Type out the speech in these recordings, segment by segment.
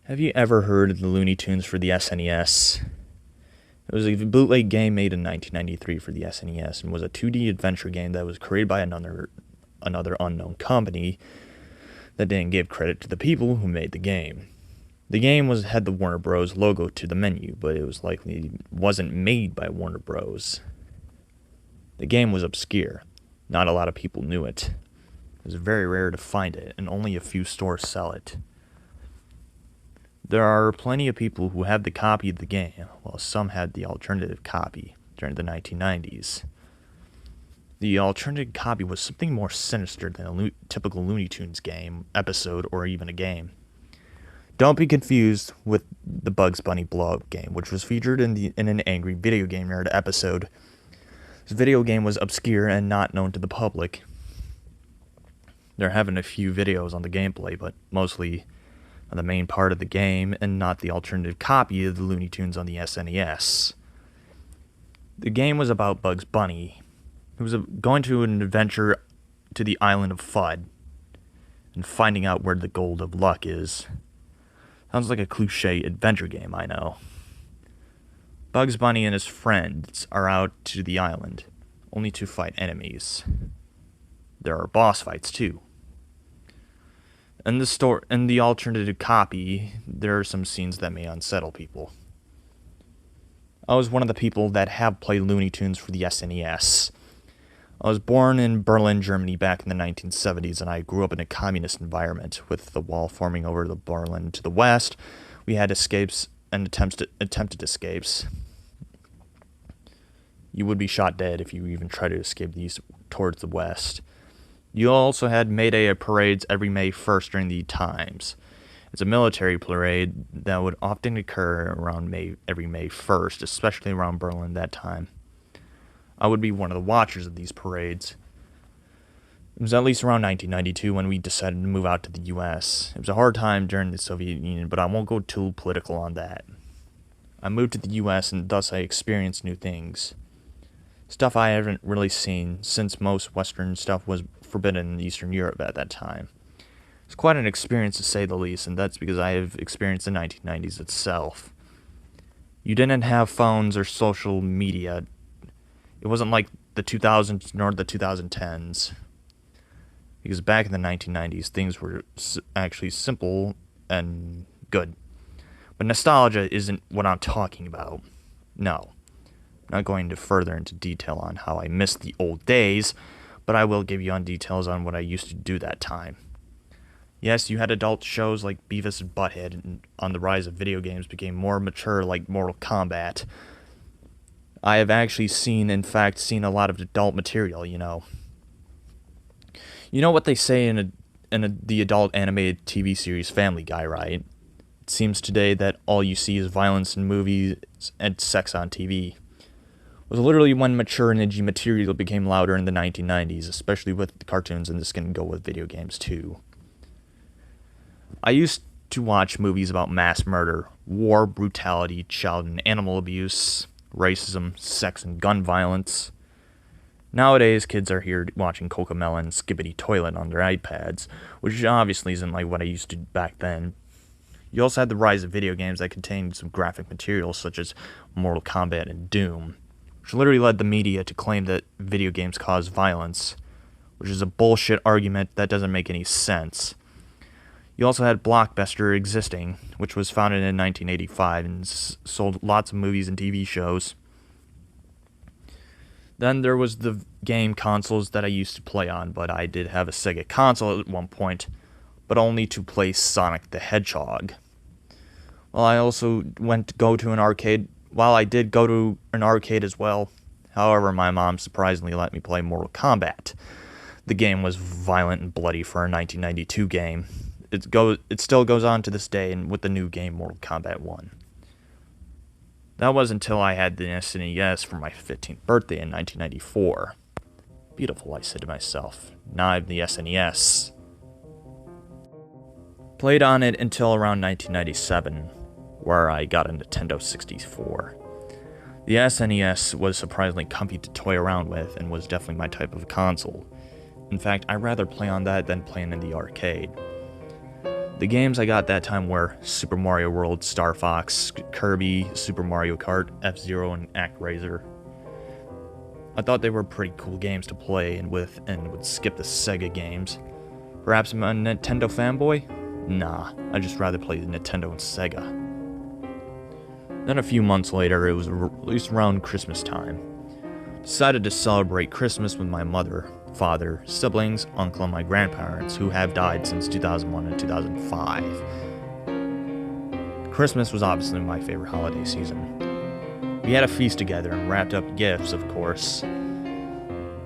Have you ever heard of the Looney Tunes for the SNES? It was a bootleg game made in 1993 for the SNES and was a 2D adventure game that was created by another unknown company that didn't give credit to the people who made the game. The game had the Warner Bros. Logo to the menu, but it wasn't made by Warner Bros. The game was obscure. Not a lot of people knew it. It was very rare to find it, and only a few stores sell it. There are plenty of people who have the copy of the game, while some had the alternative copy during the 1990s. The alternative copy was something more sinister than a typical Looney Tunes game, episode, or even a game. Don't be confused with the Bugs Bunny blow-up game, which was featured in an Angry Video Game Nerd episode. This video game was obscure and not known to the public. There have been a few videos on the gameplay, but mostly on the main part of the game and not the alternative copy of the Looney Tunes on the SNES. The game was about Bugs Bunny, who was going to an adventure to the island of Fud and finding out where the gold of luck is. Sounds like a cliche adventure game, I know. Bugs Bunny and his friends are out to the island, only to fight enemies. There are boss fights too. In the alternative copy, there are some scenes that may unsettle people. I was one of the people that have played Looney Tunes for the SNES. I was born in Berlin, Germany back in the 1970s, and I grew up in a communist environment. With the wall forming over the Berlin to the west, we had escapes and attempted escapes. You would be shot dead if you even tried to escape these towards the west. You also had May Day parades every May 1st during the times. It's a military parade that would often occur around every May 1st, especially around Berlin that time. I would be one of the watchers of these parades. It was at least around 1992 when we decided to move out to the US. It was a hard time during the Soviet Union, but I won't go too political on that. I moved to the US and thus I experienced new things. Stuff I haven't really seen, since most Western stuff was forbidden in Eastern Europe at that time. It's quite an experience to say the least, and that's because I have experienced the 1990s itself. You didn't have phones or social media. It wasn't like the 2000s nor the 2010s. Because back in the 1990s, things were actually simple and good. But nostalgia isn't what I'm talking about. No. I'm not going to further into detail on how I miss the old days, but I will give you details on what I used to do that time. Yes, you had adult shows like Beavis and Butthead, and on the rise of video games became more mature like Mortal Kombat. I have actually seen a lot of adult material, you know. You know what they say in the adult animated TV series Family Guy, right? It seems today that all you see is violence in movies and sex on TV. It was literally when mature and edgy material became louder in the 1990s, especially with the cartoons, and this can go with video games too. I used to watch movies about mass murder, war, brutality, child and animal abuse, racism, sex, and gun violence. Nowadays, kids are here watching Cocomelon and Skibbity Toilet on their iPads, which obviously isn't like what I used to back then. You also had the rise of video games that contained some graphic material such as Mortal Kombat and Doom, which literally led the media to claim that video games cause violence, which is a bullshit argument that doesn't make any sense. You also had Blockbuster existing, which was founded in 1985 and sold lots of movies and TV shows. Then there was the game consoles that I used to play on, but I did have a Sega console at one point, but only to play Sonic the Hedgehog. Well, I also go to an arcade. While I did go to an arcade as well, however, my mom surprisingly let me play Mortal Kombat. The game was violent and bloody for a 1992 game. It still goes on to this day, and with the new game Mortal Kombat 1. That was until I had the SNES for my 15th birthday in 1994. Beautiful, I said to myself. Now I have the SNES. Played on it until around 1997. Where I got a Nintendo 64. The SNES was surprisingly comfy to toy around with and was definitely my type of console. In fact, I'd rather play on that than playing in the arcade. The games I got that time were Super Mario World, Star Fox, Kirby, Super Mario Kart, F-Zero, and ActRaiser. I thought they were pretty cool games to play and would skip the Sega games. Perhaps I'm a Nintendo fanboy? Nah, I'd just rather play Nintendo and Sega. Then a few months later, it was released around Christmas time. Decided to celebrate Christmas with my mother, father, siblings, uncle, and my grandparents, who have died since 2001 and 2005. Christmas was obviously my favorite holiday season. We had a feast together and wrapped up gifts, of course.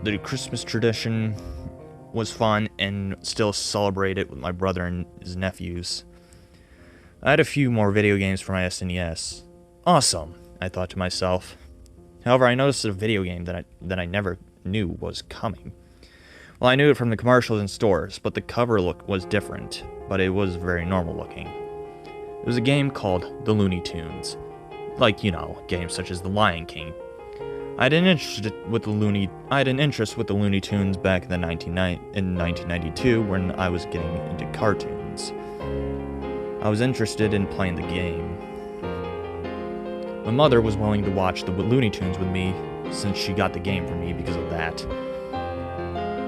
The Christmas tradition was fun and still celebrated with my brother and his nephews. I had a few more video games for my SNES. Awesome, I thought to myself. However, I noticed a video game that I never knew was coming. Well, I knew it from the commercials in stores, but the cover look was different, but it was very normal looking. It was a game called The Looney Tunes. Like, games such as The Lion King. I had an interest with the Looney Tunes back in 1992 when I was getting into cartoons. I was interested in playing the game. My mother was willing to watch the Looney Tunes with me since she got the game for me because of that.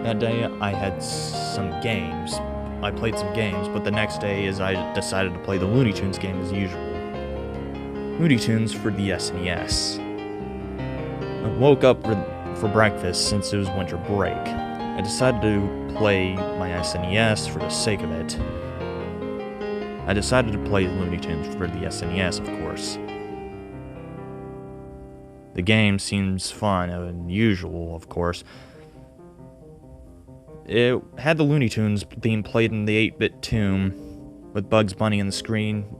That day I had some games. I played some games, but the next day I decided to play the Looney Tunes game as usual. Looney Tunes for the SNES. I woke up for breakfast since it was winter break. I decided to play my SNES for the sake of it. I decided to play Looney Tunes for the SNES, of course. The game seems fun and usual, of course. It had the Looney Tunes being played in the 8-bit tune with Bugs Bunny on the screen.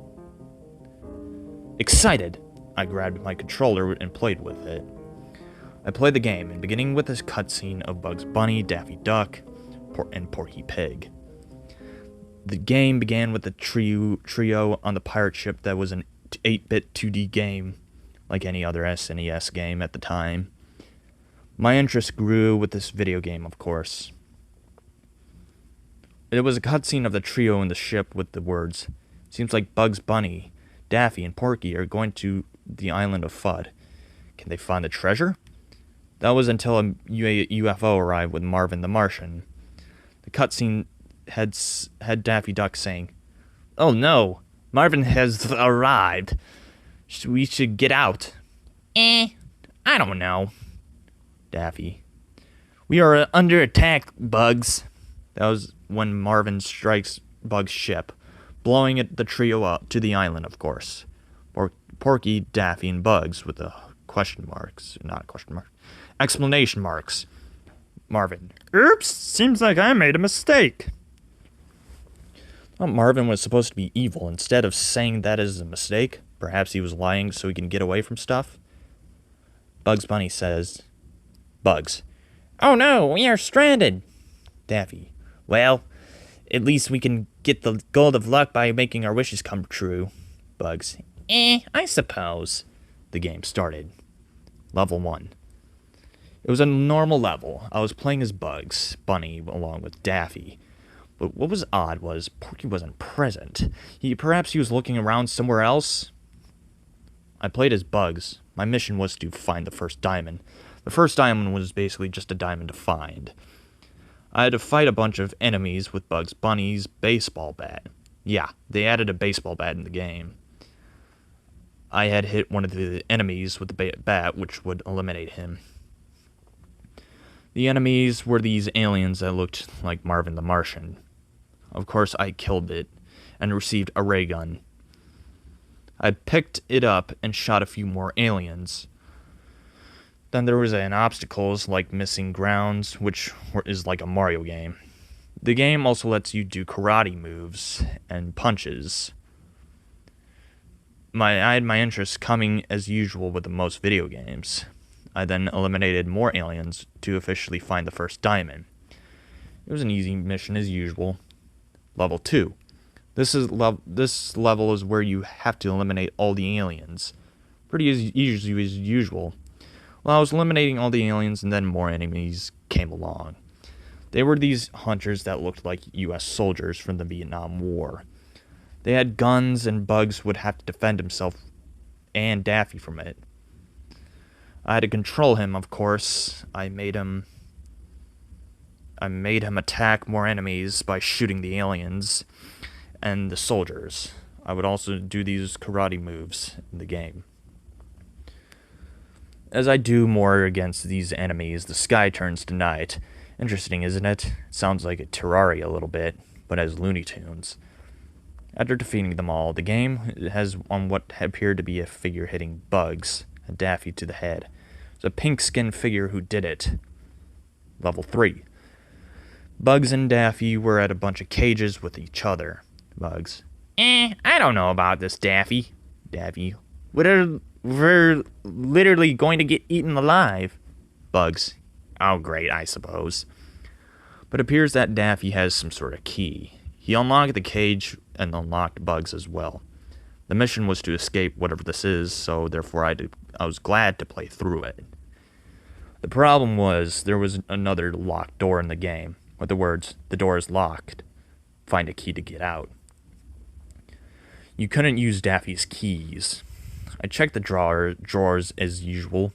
Excited, I grabbed my controller and played with it. I played the game, and beginning with this cutscene of Bugs Bunny, Daffy Duck, and Porky Pig. The game began with the trio on the pirate ship that was an 8-bit 2D game, like any other SNES game at the time. My interest grew with this video game, of course. It was a cutscene of the trio in the ship with the words, "Seems like Bugs Bunny, Daffy, and Porky are going to the island of Fud. Can they find the treasure?" That was until a UFO arrived with Marvin the Martian. The cutscene had Daffy Duck saying, "Oh no, Marvin has arrived. We should get out." I don't know. Daffy, "We are under attack, Bugs." That was when Marvin strikes Bugs' ship, blowing the trio up to the island, of course. Porky, Daffy, and Bugs with the exclamation marks. Marvin, "Oops, seems like I made a mistake." Well, Marvin was supposed to be evil. Instead of saying that is a mistake, perhaps he was lying so he can get away from stuff. Bugs Bunny says, "Bugs, oh no, we are stranded." Daffy, "Well, at least we can get the gold of luck by making our wishes come true." Bugs, I suppose. The game started. Level 1. It was a normal level. I was playing as Bugs Bunny along with Daffy. But what was odd was Porky wasn't present. Perhaps he was looking around somewhere else. I played as Bugs. My mission was to find the first diamond. The first diamond was basically just a diamond to find. I had to fight a bunch of enemies with Bugs Bunny's baseball bat. Yeah, they added a baseball bat in the game. I had hit one of the enemies with the bat, which would eliminate him. The enemies were these aliens that looked like Marvin the Martian. Of course, I killed it and received a ray gun. I picked it up and shot a few more aliens. Then there was an obstacles like missing grounds, which is like a Mario game. The game also lets you do karate moves and punches. I had my interests coming as usual with the most video games. I then eliminated more aliens to officially find the first diamond. It was an easy mission as usual. Level 2. This level is where you have to eliminate all the aliens. Pretty easy as usual. Well, I was eliminating all the aliens and then more enemies came along. They were these hunters that looked like US soldiers from the Vietnam War. They had guns, and Bugs would have to defend himself and Daffy from it. I had to control him, of course. I made him attack more enemies by shooting the aliens and the soldiers. I would also do these karate moves in the game. As I do more against these enemies, the sky turns to night. Interesting, isn't it? It sounds like a Terraria a little bit, but as Looney Tunes. After defeating them all, the game has on what appeared to be a figure hitting Bugs and Daffy to the head. It's a pink-skinned figure who did it. Level 3. Bugs and Daffy were at a bunch of cages with each other. Bugs. I don't know about this, Daffy. Daffy. We're literally going to get eaten alive. Bugs. Oh, great, I suppose. But it appears that Daffy has some sort of key. He unlocked the cage and unlocked Bugs as well. The mission was to escape whatever this is, so therefore I was glad to play through it. The problem was there was another locked door in the game, with the words, "The door is locked. Find a key to get out." You couldn't use Daffy's keys. I checked the drawers as usual.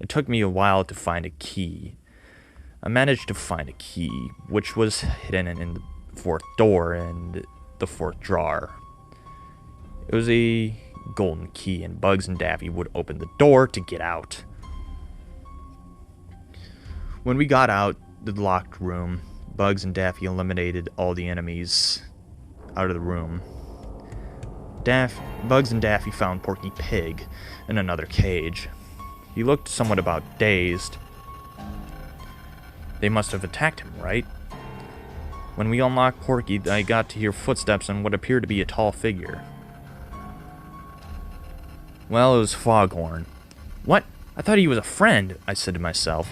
It took me a while to find a key. I managed to find a key, which was hidden in the fourth door and the fourth drawer. It was a golden key, and Bugs and Daffy would open the door to get out. When we got out the locked room, Bugs and Daffy eliminated all the enemies out of the room. Bugs and Daffy found Porky Pig in another cage. He looked somewhat about dazed. They must have attacked him, right? When we unlocked Porky, I got to hear footsteps on what appeared to be a tall figure. Well, it was Foghorn. What? I thought he was a friend, I said to myself.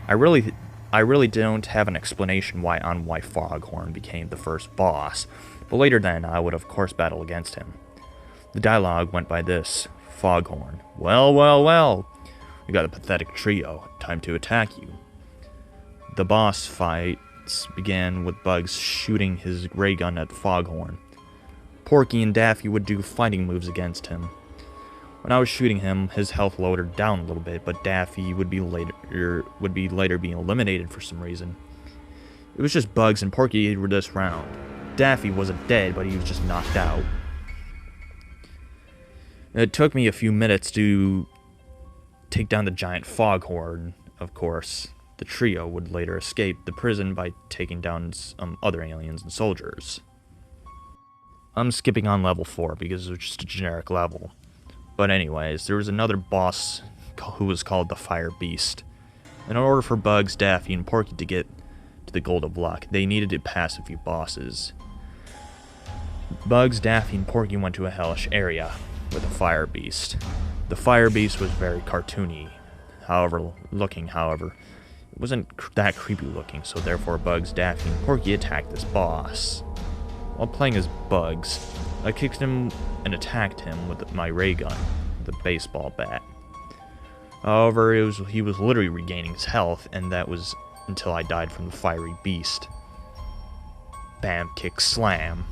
I really don't have an explanation why Foghorn became the first boss, but later then I would of course battle against him. The dialogue went by this: Foghorn. Well, well, well. We got a pathetic trio. Time to attack you. The boss fights began with Bugs shooting his ray gun at Foghorn. Porky and Daffy would do fighting moves against him. When I was shooting him, his health lowered down a little bit, but Daffy would be later being eliminated for some reason. It was just Bugs and Porky for this round. Daffy wasn't dead, but he was just knocked out. It took me a few minutes to take down the giant Foghorn, of course. The trio would later escape the prison by taking down some other aliens and soldiers. I'm skipping on level 4 because it was just a generic level. But anyways, there was another boss who was called the Fire Beast. In order for Bugs, Daffy, and Porky to get to the Gold of Luck, they needed to pass a few bosses. Bugs, Daffy, and Porky went to a hellish area with a Fire Beast. The Fire Beast was very cartoony, however, it wasn't that creepy looking, so therefore Bugs, Daffy, and Porky attacked this boss. While playing as Bugs, I kicked him and attacked him with my ray gun, the baseball bat. However, he was literally regaining his health, and that was until I died from the fiery beast. Bam, kick, slam.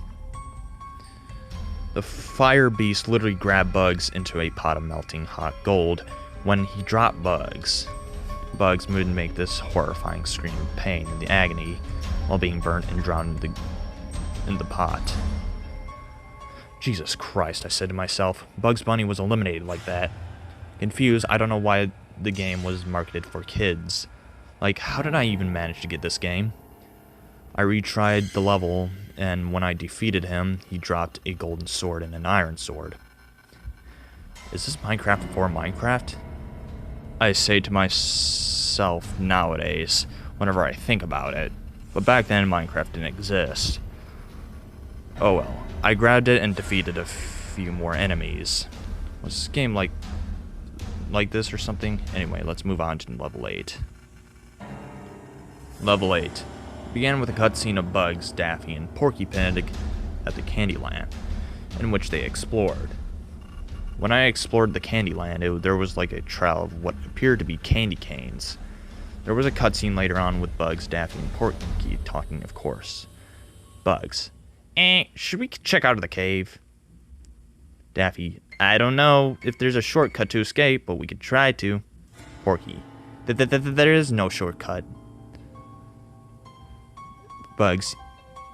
The fire beast literally grabbed Bugs into a pot of melting hot gold when he dropped Bugs. Bugs would make this horrifying scream of pain and the agony while being burnt and drowned in the pot. Jesus Christ, I said to myself. Bugs Bunny was eliminated like that. Confused, I don't know why the game was marketed for kids. Like, how did I even manage to get this game? I retried the level, and when I defeated him, he dropped a golden sword and an iron sword. Is this Minecraft before Minecraft? I say to myself nowadays, whenever I think about it. But back then, Minecraft didn't exist. Oh well. I grabbed it and defeated a few more enemies. Was this game like this or something? Anyway, let's move on to level 8. Level 8. Began with a cutscene of Bugs, Daffy, and Porky Pig at the Candyland, in which they explored. When I explored the Candyland, there was like a trail of what appeared to be candy canes. There was a cutscene later on with Bugs, Daffy, and Porky talking, of course. Bugs. Should we check out of the cave? Daffy, I don't know if there's a shortcut to escape, but we could try to. Porky, there is no shortcut. Bugs,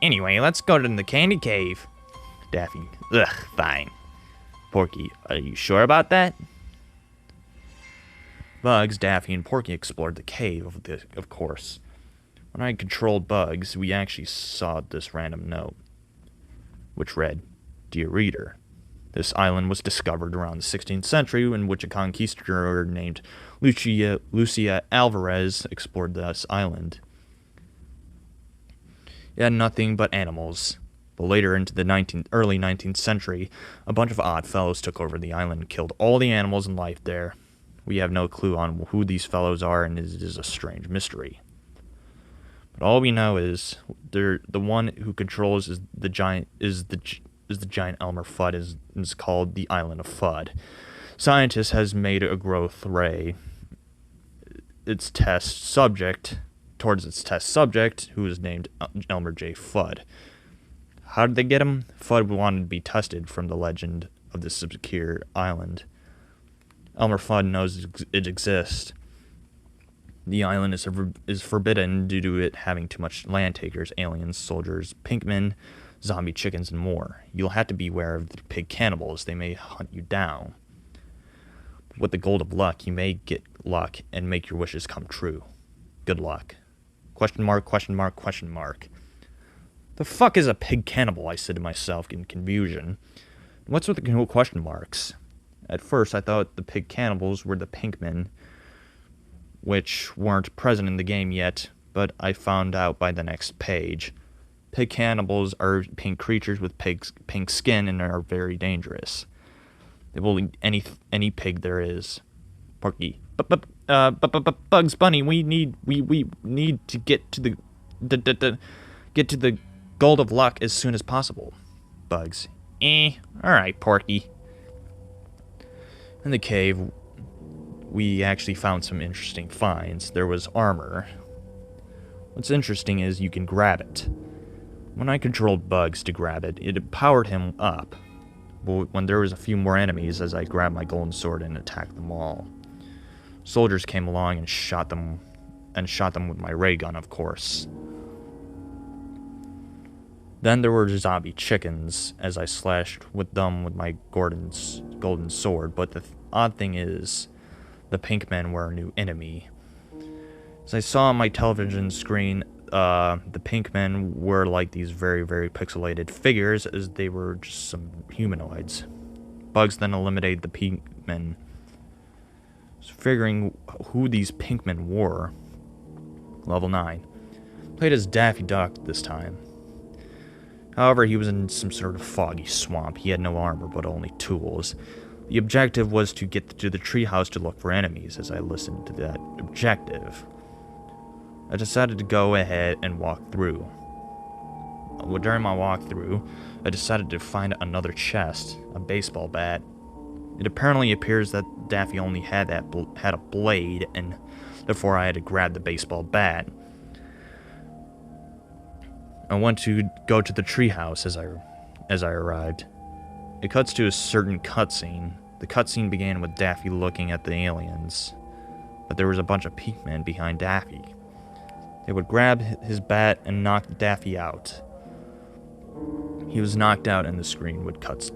anyway, let's go to the candy cave. Daffy, ugh, fine. Porky, are you sure about that? Bugs, Daffy, and Porky explored the cave, of course. When I controlled Bugs, we actually saw this random note, which read, Dear Reader, this island was discovered around the 16th century in which a conquistador named Lucia Alvarez explored this island. It had nothing but animals. But later into the early 19th century, a bunch of odd fellows took over the island and killed all the animals and life there. We have no clue on who these fellows are, and it is a strange mystery. But all we know is the one who controls the giant Elmer Fud is called the Island of Fud. Scientist has made a growth ray towards its test subject, who is named Elmer J. Fud. How did they get him? Fud wanted to be tested from the legend of this obscure island. Elmer Fud knows it exists. The island is forbidden due to it having too much land takers, aliens, soldiers, pinkmen, zombie chickens, and more. You'll have to beware of the pig cannibals. They may hunt you down. With the gold of luck, you may get luck and make your wishes come true. Good luck. Question mark, question mark, question mark. The fuck is a pig cannibal? I said to myself in confusion. What's with the question marks? At first, I thought the pig cannibals were the pinkmen, which weren't present in the game yet, but I found out by the next page. Pig cannibals are pink creatures with pink skin and are very dangerous. They will eat any pig there is. Porky, Bugs Bunny, we need to get to the gold of luck as soon as possible. Bugs, alright, Porky. In the cave, we actually found some interesting finds. There was armor. What's interesting is you can grab it. When I controlled Bugs to grab it, it powered him up. But when there was a few more enemies, as I grabbed my golden sword and attacked them all. Soldiers came along and shot them with my ray gun, of course. Then there were zombie chickens, as I slashed with them with my golden sword, but the odd thing is, the pink men were a new enemy. As I saw on my television screen, the pink men were like these very, very pixelated figures, as they were just some humanoids. Bugs then eliminated the pink men. Figuring who these pink men were. Level 9. Played as Daffy Duck this time. However, he was in some sort of foggy swamp. He had no armor, but only tools. The objective was to get to the treehouse to look for enemies. As I listened to that objective, I decided to go ahead and walk through. During my walkthrough, I decided to find another chest, a baseball bat. It apparently appears that Daffy only had a blade, and therefore I had to grab the baseball bat. I went to go to the treehouse as I arrived. It cuts to a certain cutscene. The cutscene began with Daffy looking at the aliens, but there was a bunch of peakmen behind Daffy. They would grab his bat and knock Daffy out. He was knocked out, and the screen would cuts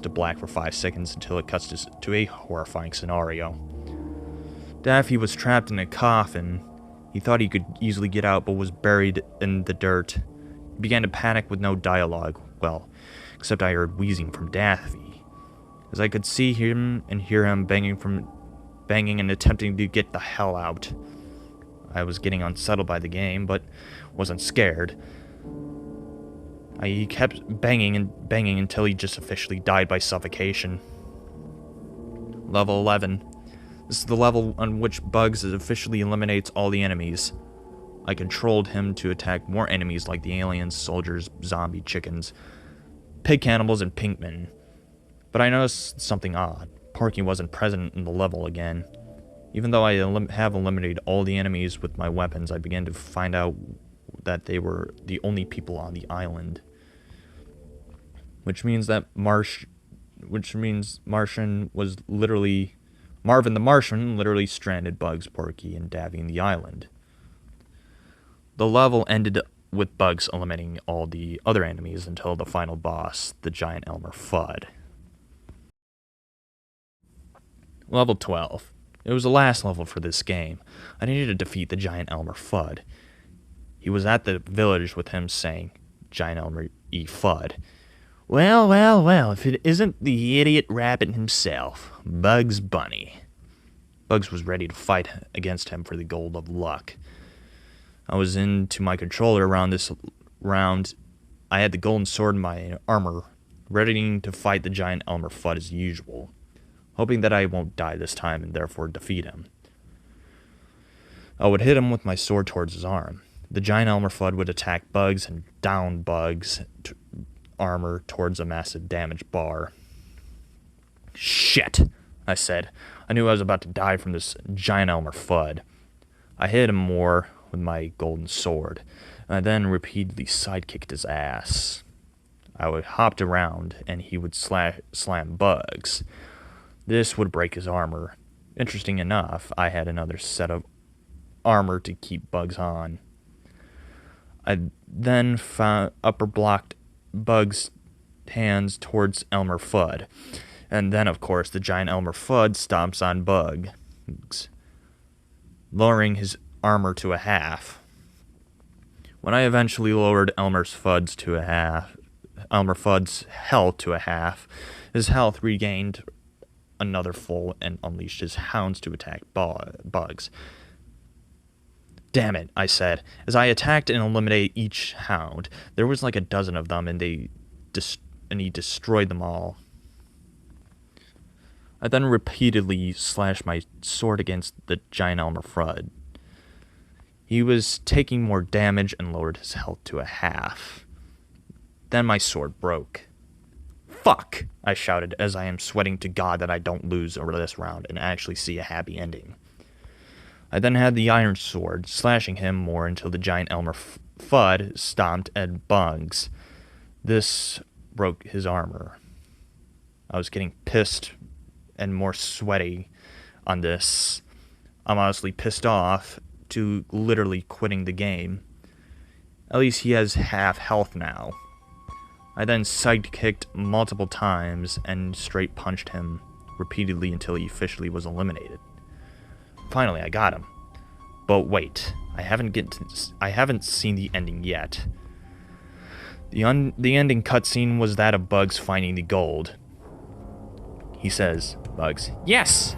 to black for 5 seconds until it cuts to a horrifying scenario. Daffy was trapped in a coffin. He thought he could easily get out, but was buried in the dirt. He began to panic with no dialogue. Well, except I heard wheezing from Daffy. As I could see him and hear him banging and attempting to get the hell out. I was getting unsettled by the game, but wasn't scared. He kept banging and banging until he just officially died by suffocation. Level 11. This is the level on which Bugs officially eliminates all the enemies. I controlled him to attack more enemies like the aliens, soldiers, zombie chickens, pig cannibals, and pinkmen. But I noticed something odd. Porky wasn't present in the level again. Even though I have eliminated all the enemies with my weapons, I began to find out that they were the only people on the island. which means Martian was literally Marvin the Martian literally stranded Bugs, Porky, and Daffy in the island. The level ended with Bugs eliminating all the other enemies until the final boss, the giant Elmer Fud. Level 12. It was the last level for this game. I needed to defeat the giant Elmer Fud. He was at the village with him saying, Giant Elmer E. Fud. Well, well, well, if it isn't the idiot rabbit himself, Bugs Bunny. Bugs was ready to fight against him for the gold of luck. I was into my controller around this round. I had the golden sword in my armor, ready to fight the giant Elmer Fud as usual, hoping that I won't die this time and therefore defeat him. I would hit him with my sword towards his arm. The giant Elmer Fud would attack Bugs and down Bugs' armor towards a massive damage bar. Shit, I said. I knew I was about to die from this giant Elmer Fud. I hit him more with my golden sword, and I then repeatedly sidekicked his ass. I would hopped around, and he would slam Bugs. This would break his armor. Interesting enough, I had another set of armor to keep Bugs on. I then upper blocked Bugs' hands towards Elmer Fud. And then, of course, the giant Elmer Fud stomps on Bugs, lowering his armor to a half. When I eventually lowered Elmer Fud's health to a half, his health regained another full and unleashed his hounds to attack Bugs. Damn it, I said, as I attacked and eliminated each hound. There was like a dozen of them, and he destroyed them all. I then repeatedly slashed my sword against the giant Elmer Fud. He was taking more damage and lowered his health to a half. Then my sword broke. Fuck, I shouted as I am sweating to God that I don't lose over this round and actually see a happy ending. I then had the iron sword, slashing him more until the giant Elmer Fud stomped at Bugs. This broke his armor. I was getting pissed and more sweaty on this. I'm honestly pissed off to literally quitting the game. At least he has half health now. I then sidekicked multiple times and straight punched him repeatedly until he officially was eliminated. Finally, I got him. But wait, I haven't seen the ending yet. The ending cutscene was that of Bugs finding the gold. He says, Bugs, yes!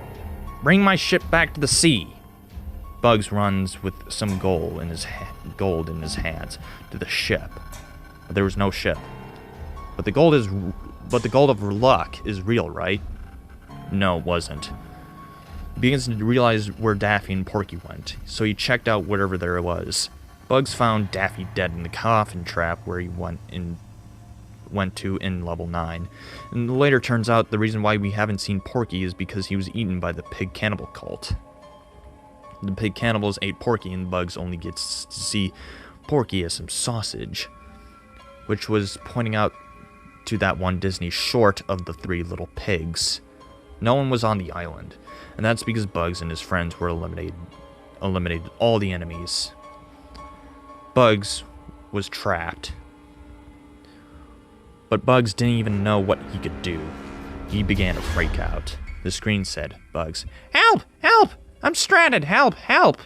Bring my ship back to the sea! Bugs runs with some gold in his hands to the ship. But there was no ship. But the gold of luck is real, right? No, it wasn't. He begins to realize where Daffy and Porky went, so he checked out whatever there was. Bugs found Daffy dead in the coffin trap where he went to in level 9. And later turns out the reason why we haven't seen Porky is because he was eaten by the pig cannibal cult. The pig cannibals ate Porky, and Bugs only gets to see Porky as some sausage, which was pointing out to that one Disney short of the Three Little Pigs. No one was on the island, and that's because Bugs and his friends were eliminated all the enemies. Bugs was trapped. But Bugs didn't even know what he could do. He began to freak out. The screen said, Bugs, help! Help! I'm stranded! Help! Help!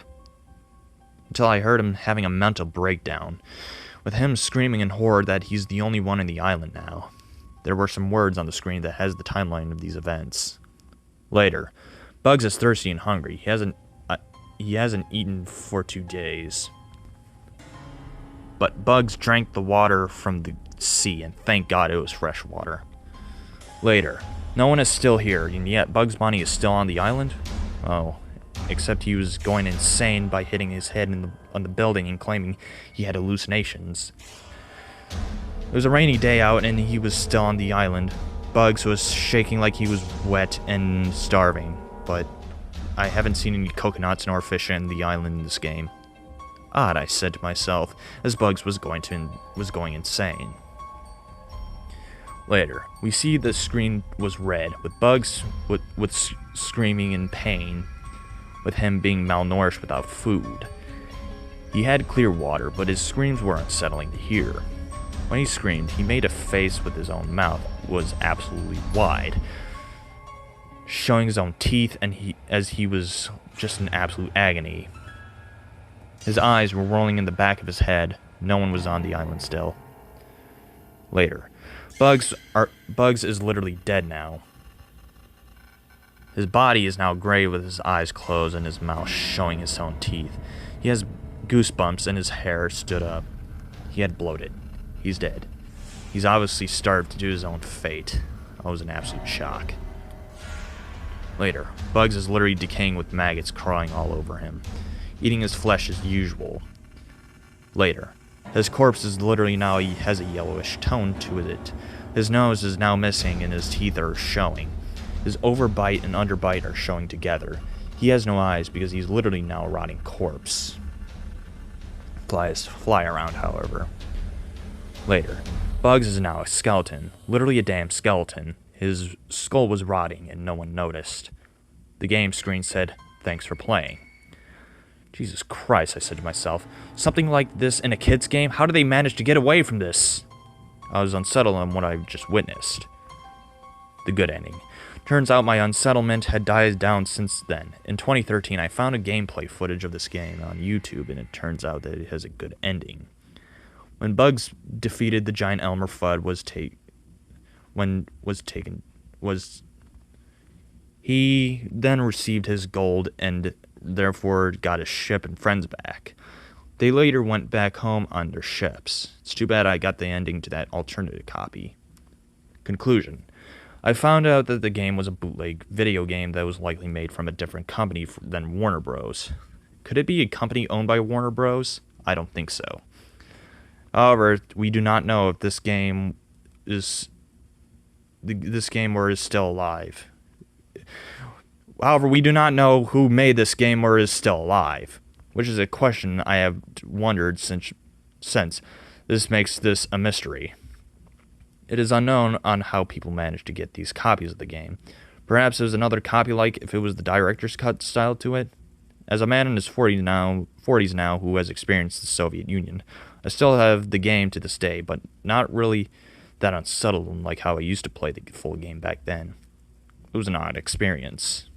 Until I heard him having a mental breakdown, with him screaming in horror that he's the only one in the island now. There were some words on the screen that has the timeline of these events. Later, Bugs is thirsty and hungry. He hasn't eaten for 2 days. But Bugs drank the water from the sea, and thank God it was fresh water. Later, no one is still here, and yet Bugs Bunny is still on the island? Oh, except he was going insane by hitting his head on the building and claiming he had hallucinations. It was a rainy day out, and he was still on the island. Bugs was shaking like he was wet and starving, but I haven't seen any coconuts nor fish in the island in this game. Odd, I said to myself, as Bugs was going insane. Later, we see the screen was red, with Bugs screaming in pain, with him being malnourished without food. He had clear water, but his screams were unsettling to hear. When he screamed, he made a face with his own mouth was absolutely wide, showing his own teeth, and he was just in absolute agony. His eyes were rolling in the back of his head. No one was on the island still. Later, Bugs is literally dead now. His body is now gray with his eyes closed and his mouth showing his own teeth. He has goosebumps and his hair stood up. He had bloated. He's dead. He's obviously starved to his own fate. I was in absolute shock. Later, Bugs is literally decaying with maggots crawling all over him, eating his flesh as usual. Later, his corpse is literally now has a yellowish tone to it. His nose is now missing and his teeth are showing. His overbite and underbite are showing together. He has no eyes because he's literally now a rotting corpse. Flies fly around, however. Later, Bugs is now a skeleton, literally a damn skeleton. His skull was rotting and no one noticed. The game screen said, "Thanks for playing." Jesus Christ, I said to myself. Something like this in a kid's game? How do they manage to get away from this? I was unsettled on what I just witnessed. The good ending. Turns out my unsettlement had died down since then. In 2013, I found a gameplay footage of this game on YouTube, and it turns out that it has a good ending. When Bugs defeated the giant Elmer Fud he then received his gold and therefore got his ship and friends back. They later went back home on their ships. It's too bad I got the ending to that alternative copy. Conclusion. I found out that the game was a bootleg video game that was likely made from a different company than Warner Bros. Could it be a company owned by Warner Bros? I don't think so. However, we do not know if this game is still alive. However, we do not know who made this game or is still alive, which is a question I have wondered since this makes this a mystery. It is unknown on how people managed to get these copies of the game. Perhaps it was another copy like if it was the director's cut style to it. As a man in his 40s now who has experienced the Soviet Union, I still have the game to this day, but not really that unsettled like how I used to play the full game back then. It was an odd experience.